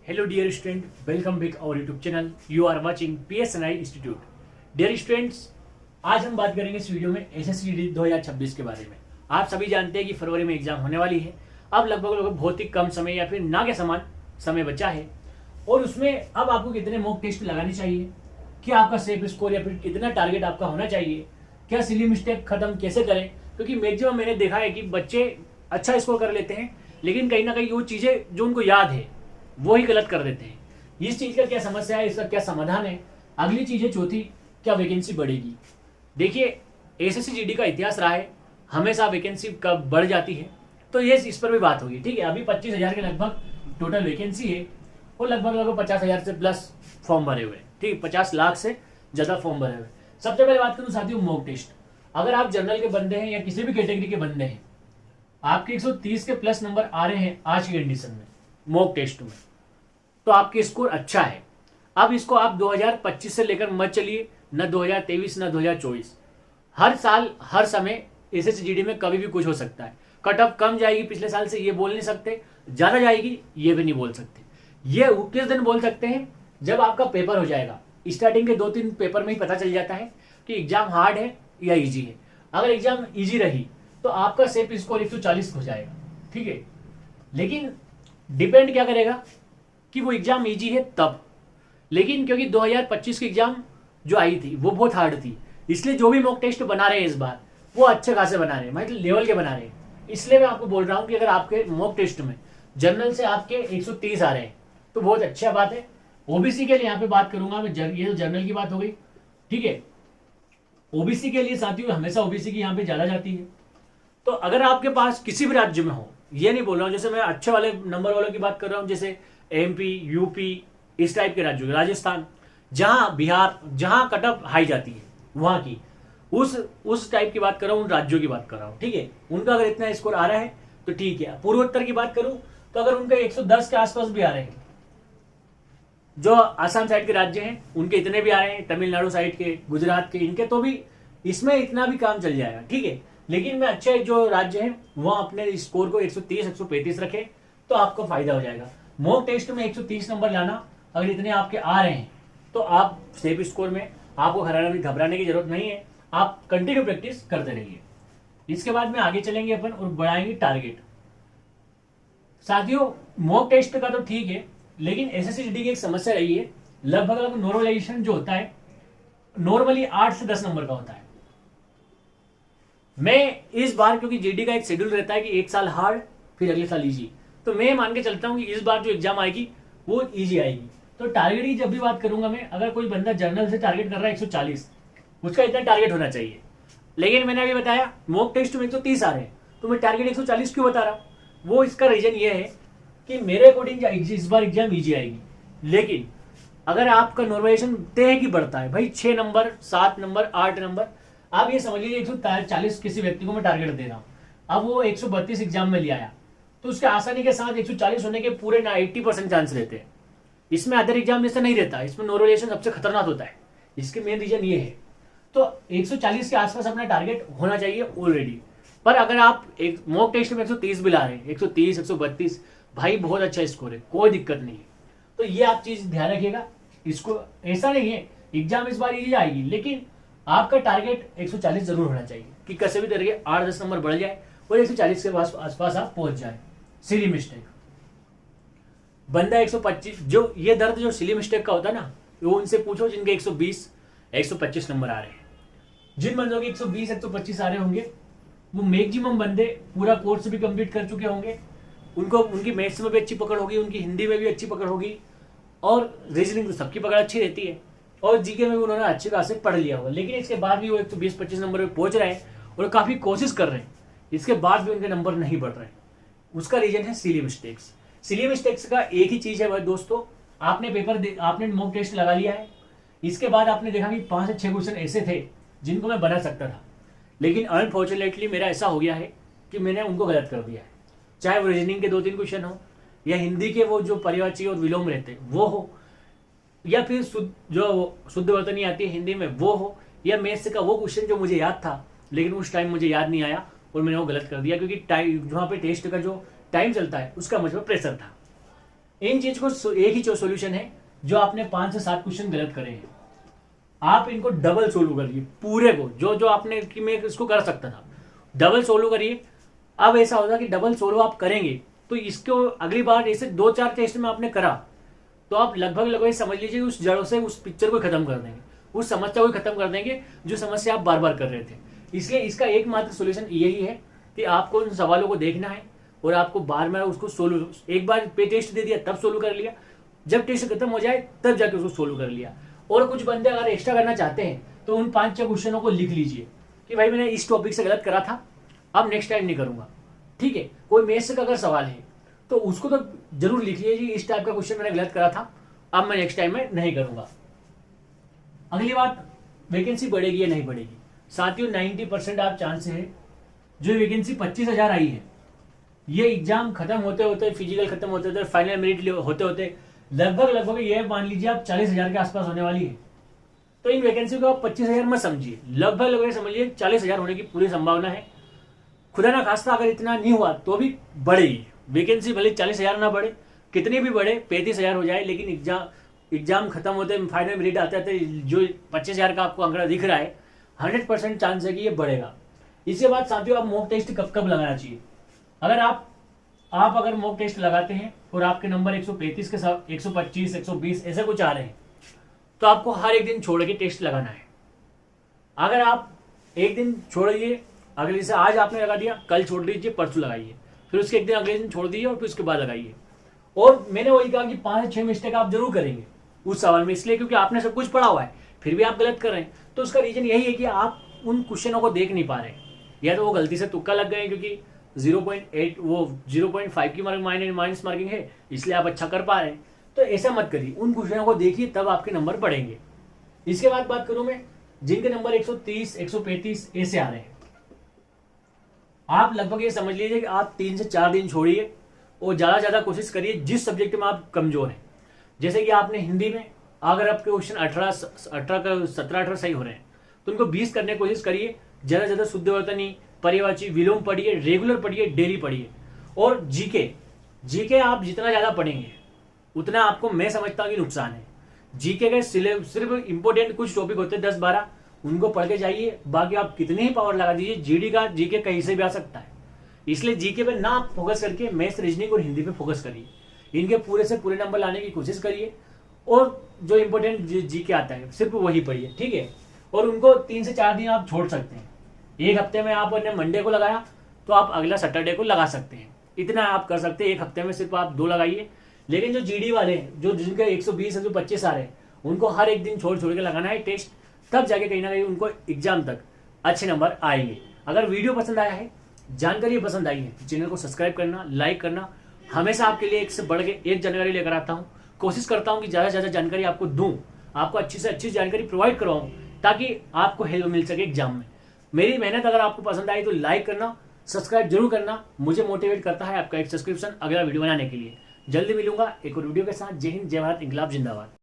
Hello dear student, welcome back our YouTube channel. You are watching PSNI Institute. Dear students, आज हम बात करेंगे इस वीडियो में SSCD 2026 के बारे में। आप सभी जानते हैं कि फरवरी में एग्जाम होने वाली है। अब लगभग बहुत ही कम समय या फिर ना के समान समय बचा है और उसमें अब आपको कितने मॉक टेस्ट लगाने चाहिए, क्या आपका सेफ स्कोर या फिर कितना टारगेट आपका होना चाहिए, क्या सिली मिस्टेक खत्म कैसे करें, क्योंकि मैक्सिमम मैंने देखा है कि बच्चे अच्छा स्कोर कर लेते हैं लेकिन कहीं ना कहीं वो चीज़ें जो उनको याद है वो ही गलत कर देते हैं। इस चीज़ का क्या समस्या है, इसका क्या समाधान है। अगली चीज़ है चौथी, क्या वैकेंसी बढ़ेगी। देखिए एसएससी का इतिहास रहा है, हमेशा वैकेंसी कब बढ़ जाती है, तो ये इस पर भी बात होगी। ठीक है, अभी 25,000 के लगभग टोटल वैकेंसी है और लगभग 50,000 से प्लस फॉर्म भरे हुए हैं। ठीक है, 50 लाख से ज़्यादा फॉर्म भरे हुए। सबसे पहले बात करूँ साथियों मॉक टेस्ट। अगर आप जनरल के बंदे हैं या किसी भी कैटेगरी के बंदे हैं, आपके 130 के प्लस नंबर आ रहे हैं आज की कंडीशन में मॉक टेस्ट में, तो आपके स्कोर अच्छा है। अब इसको आप 2025 से लेकर मत चलिए, न 2023 न 2024। हर साल हर समय एसएससीजीडी में कभी भी कुछ हो सकता है। कट ऑफ कम जाएगी पिछले साल से ये बोल नहीं सकते, ज़्यादा जाएगी ये भी नहीं बोल सकते। ये किस दिन बोल सकते हैं, जब आपका पेपर हो जाएगा। स्टार्टिंग के 2-3 पेपर में ही पता चल जाता है कि एग्जाम हार्ड है या ईजी है। अगर एग्जाम ईजी रही तो आपका सेफ स्कोर 140 हो जाएगा। ठीक है, लेकिन डिपेंड क्या करेगा कि वो एग्जाम इजी है तब। लेकिन क्योंकि 2025 की एग्जाम जो आई थी वो बहुत हार्ड थी, इसलिए जो भी मॉक टेस्ट बना रहे हैं इस बार वो अच्छे खासे बना रहे हैं, मतलब लेवल के बना रहे हैं। इसलिए मैं आपको बोल रहा हूँ कि अगर आपके मॉक टेस्ट में जनरल से आपके 130 आ रहे हैं तो बहुत अच्छा बात है। ओबीसी के लिए यहाँ पे बात करूंगा मैं, ये तो जनरल की बात हो गई। ठीक है, ओबीसी के लिए साथियों हमेशा ओबीसी की यहाँ पे ज्यादा जाती है। तो अगर आपके पास किसी भी राज्य में हो, ये नहीं बोल रहा हूँ जैसे मैं अच्छे वाले नंबर वालों की बात कर रहा हूँ, जैसे एमपी यूपी इस टाइप के राज्यों, राजस्थान, जहां बिहार, जहां कट ऑफ हाई जाती है वहां की, उस टाइप की बात कर रहा हूं, उन राज्यों की बात कर रहा हूं। ठीक है, उनका अगर इतना स्कोर आ रहा है तो ठीक है। पूर्वोत्तर की बात करूं तो अगर उनके 110 के आसपास भी आ रहे हैं, जो आसाम साइड के राज्य हैं उनके इतने भी आ रहे हैं, तमिलनाडु साइड के, गुजरात के, इनके तो भी इसमें इतना भी काम चल जाएगा। ठीक है, लेकिन मैं अच्छे जो राज्य हैं वहां अपने स्कोर को 130-135 रखे तो आपको फायदा हो जाएगा। मॉक टेस्ट में 130 नंबर लाना अगर इतने आपके आ रहे हैं तो आप सेफ स्कोर में, आपको घबराने की जरूरत नहीं है। आप कंटिन्यू प्रैक्टिस करते रहिए। इसके बाद में आगे चलेंगे अपन और बढ़ाएंगे टारगेट। साथियों मॉक टेस्ट का तो ठीक है, लेकिन एसएससीजीडी की एक समस्या रही है, लगभग नॉर्मलाइजेशन जो होता है नॉर्मली 8 से 10 नंबर का होता है। मैं इस बार, क्योंकि जीडी का एक शेड्यूल रहता है कि एक साल हार्ड फिर अगले साल इजी, तो मैं मान के चलता हूं कि इस बार जो एग्जाम आएगी वो इजी आएगी। तो टारगेट की जब भी बात करूंगा मैं, अगर कोई बंदा जनरल से टारगेट कर रहा है 140, उसका इतना टारगेट होना चाहिए। लेकिन मैंने अभी बताया मॉक टेस्ट में 130 आ रहे हैं तो मैं टारगेट 140 क्यों बता रहा हूँ। वो इसका रीजन ये है कि मेरे अकॉर्डिंग इस बार एग्जाम ईजी आएगी। लेकिन अगर आपका नॉर्मलाइजेशन तय की बढ़ता है भाई 6 नंबर 7 नंबर 8 नंबर, आप ये समझ लीजिए 140 किसी व्यक्ति को मैं टारगेट दे रहा हूँ, अब वो 132 एग्जाम में ले आया तो उसके आसानी के साथ 140 होने के पूरे 80% चांस रहते हैं। इसमें अदर एग्जाम जैसे नहीं रहता, इसमें नॉर्मलाइजेशन सबसे खतरनाक होता है। इसके मेन रीजन ये है। तो 140 के आसपास अपना टारगेट होना चाहिए ऑलरेडी। पर अगर आप एक मॉक टेस्ट में 130 भी ला रहे हैं, 130 132, भाई बहुत अच्छा स्कोर है, कोई दिक्कत नहीं है। तो ये आप चीज ध्यान रखिएगा। इसको ऐसा नहीं है एग्जाम इस बार इजी आएगी, लेकिन आपका टारगेट 140 जरूर होना चाहिए कि कैसे भी तरीके 8-10 नंबर बढ़ जाए और 140 के आसपास आप पहुंच जाए। सिली मिस्टेक, बंदा 125, जो ये दर्द जो सिली मिस्टेक का होता है ना, वो उनसे पूछो जिनके 120-125 नंबर आ रहे हैं। जिन बंदों के 120-125 आ रहे होंगे वो मैक्सिमम बंदे पूरा कोर्स भी कंप्लीट कर चुके होंगे, उनको उनकी मैथ्स में भी अच्छी पकड़ होगी, उनकी हिंदी में भी अच्छी पकड़ होगी और रीजनिंग तो सबकी पकड़ अच्छी रहती है और जीके में भी उन्होंने अच्छे खासे पढ़ लिया होगा। लेकिन इसके बाद भी वो 120-125 नंबर पे पहुंच रहे हैं और काफ़ी कोशिश कर रहे हैं, इसके बाद भी उनके नंबर नहीं बढ़ रहे हैं। उसका रीजन है सिली मिस्टेक्स। सिली मिस्टेक्स का एक ही चीज़ है भाई दोस्तों, आपने मॉक टेस्ट लगा लिया है, इसके बाद आपने देखा कि 5 से 6 क्वेश्चन ऐसे थे जिनको मैं बना सकता था, लेकिन अनफॉर्चुनेटली मेरा ऐसा हो गया है कि मैंने उनको गलत कर दिया है। चाहे वो रीजनिंग के 2-3 क्वेश्चन हो, या हिंदी के वो जो पर्यायवाची और विलोम रहते वो हो, या फिर शुद्ध वर्तनी आती है हिंदी में वो हो, या मैथ्स का वो क्वेश्चन जो मुझे याद था लेकिन उस टाइम मुझे याद नहीं आया और मैंने वो गलत कर दिया, क्योंकि टाइम वहाँ पे टेस्ट का जो टाइम चलता है उसका मुझ पर प्रेशर था। इन चीज को एक ही सोल्यूशन है, जो आपने 5 से 7 क्वेश्चन गलत करे हैं, आप इनको डबल सोल्व करिए पूरे को। जो जो आपने कि मैं इसको कर सकता था, डबल सोल्व करिए। अब ऐसा होगा कि डबल सोल्व आप करेंगे तो इसको अगली बार ऐसे 2-4 टेस्ट में आपने करा तो आप लगभग समझ लीजिए उस जड़ों से उस पिक्चर को खत्म कर देंगे, उस समस्या को खत्म कर देंगे जो समस्या आप बार बार कर रहे थे। इसलिए इसका एकमात्र सोल्यूशन यही है कि आपको उन सवालों को देखना है और आपको बार बार उसको सोल्व, एक बार पे टेस्ट दे दिया तब सोल्व कर लिया, जब टेस्ट खत्म हो जाए तब जाके उसको सोल्व कर लिया। और कुछ बंदे अगर एक्स्ट्रा करना चाहते हैं तो उन 5-6 क्वेश्चनों को लिख लीजिए कि भाई मैंने इस टॉपिक से गलत करा था, अब नेक्स्ट टाइम नहीं करूंगा। ठीक है, कोई मैथ्स का अगर सवाल है तो उसको तो जरूर लिख लीजिए, इस टाइप का क्वेश्चन मैंने गलत करा था, अब मैं नेक्स्ट टाइम में नहीं करूंगा। अगली बात, वैकेंसी बढ़ेगी या नहीं बढ़ेगी। साथियों 90% आप चांस है, जो वैकेंसी 25,000 आई है, ये एग्जाम खत्म होते होते, फिजिकल खत्म होते होते, फाइनल मेरिट होते होते लगभग ये मान लीजिए आप 40,000 के आसपास होने वाली है। तो इन वैकेंसी को आप 25,000 मत समझिए, लगभग समझिए 40,000 होने की पूरी संभावना है। खुदा ना खास्ता अगर इतना नहीं हुआ तो भी बढ़ेगी वैकेंसी, भले 40,000 ना बढ़े, कितनी भी बढ़े 35,000 हो जाए, लेकिन एग्जाम खत्म होते, फाइनल मेरिट आते आते जो 25,000 का आपको आंकड़ा दिख रहा है, 100% चांस है कि ये बढ़ेगा। इसके बाद साथियों, आप मॉक टेस्ट कब कब लगाना चाहिए। अगर आप अगर मॉक टेस्ट लगाते हैं और आपके नंबर 135 के साथ 125, 120 ऐसे कुछ आ रहे हैं, तो आपको हर एक दिन छोड़ के टेस्ट लगाना है। अगर आप एक दिन छोड़िए, अगले से आज आपने लगा दिया, कल छोड़ दीजिए, परसों लगाइए, फिर उसके एक दिन अगले दिन छोड़ दीजिए और फिर उसके बाद लगाइए। और मैंने वही कहा कि 5 से 6 मिस्टेक आप जरूर करेंगे उस सवाल में, इसलिए क्योंकि आपने सब कुछ पढ़ा हुआ है फिर भी आप गलत कर रहे हैं। तो उसका रीजन यही है कि आप उन क्वेश्चनों को देख नहीं पा रहे, या तो वो गलती से तुक्का लग गए क्योंकि 0.8 वो 0.5 की माइनस मार्किंग है, इसलिए आप अच्छा कर पा रहे हैं। तो ऐसा मत करिए, उन क्वेश्चनों को देखिए, तब आपके नंबर बढ़ेंगे। इसके बाद बात करूं मैं, जिनके नंबर 130, 135 ऐसे आ रहे हैं, आप लगभग ये समझ लीजिए कि आप 3 से 4 दिन छोड़िए और ज़्यादा कोशिश करिए जिस सब्जेक्ट में आप कमजोर हैं। जैसे कि आपने हिंदी में अगर आपके क्वेश्चन 17-18 सही हो रहे हैं तो उनको 20 करने की कोशिश करिए। ज़्यादा शुद्ध वर्तनी, पर्यायवाची, विलोम पढ़िए, रेगुलर पढ़िए, डेली पढ़िए। और जीके आप जितना ज़्यादा पढ़ेंगे उतना आपको, मैं समझता हूँ कि नुकसान है। जीके के सिर्फ इंपॉर्टेंट कुछ टॉपिक होते हैं 10-12, उनको पढ़ के जाइए, बाकी आप कितने ही पावर लगा दीजिए, जीके कहीं से भी आ सकता है। इसलिए जीके पे ना फोकस करके मैथ्स, रीजनिंग और हिंदी पे फोकस करिए। इनके पूरे से पूरे नंबर लाने की कोशिश करिए और जो इंपॉर्टेंट जीके आता है सिर्फ वही पढ़िए, ठीक है। और उनको 3 से 4 दिन आप छोड़ सकते हैं। एक हफ्ते में आपने मंडे को लगाया तो आप अगला सैटरडे को लगा सकते हैं, इतना आप कर सकते हैं। एक हफ्ते में सिर्फ आप 2 लगाइए। लेकिन जो जीडी वाले हैं, जो जिनके 120 से 125 आ रहे हैं, उनको हर एक दिन छोड़ के लगाना है टेस्ट, तब जाके कहीं ना कहीं उनको एग्जाम तक अच्छे नंबर आएंगे। अगर वीडियो पसंद आया है, जानकारी पसंद आई है, तो चैनल को सब्सक्राइब करना, लाइक करना। हमेशा आपके लिए एक से बढ़ के एक जानकारी लेकर आता हूँ। कोशिश करता हूँ कि ज़्यादा से ज़्यादा जानकारी आपको दूँ, आपको अच्छी से अच्छी जानकारी प्रोवाइड करवाऊँ, ताकि आपको हेल्प मिल सके एग्जाम में। मेरी मेहनत अगर आपको पसंद आई तो लाइक करना, सब्सक्राइब जरूर करना, मुझे मोटिवेट करता है आपका एक सब्सक्रिप्शन अगला वीडियो बनाने के लिए। जल्दी मिलूंगा एक और वीडियो के साथ। जय हिंद, जय भारत, इंकलाब जिंदाबाद।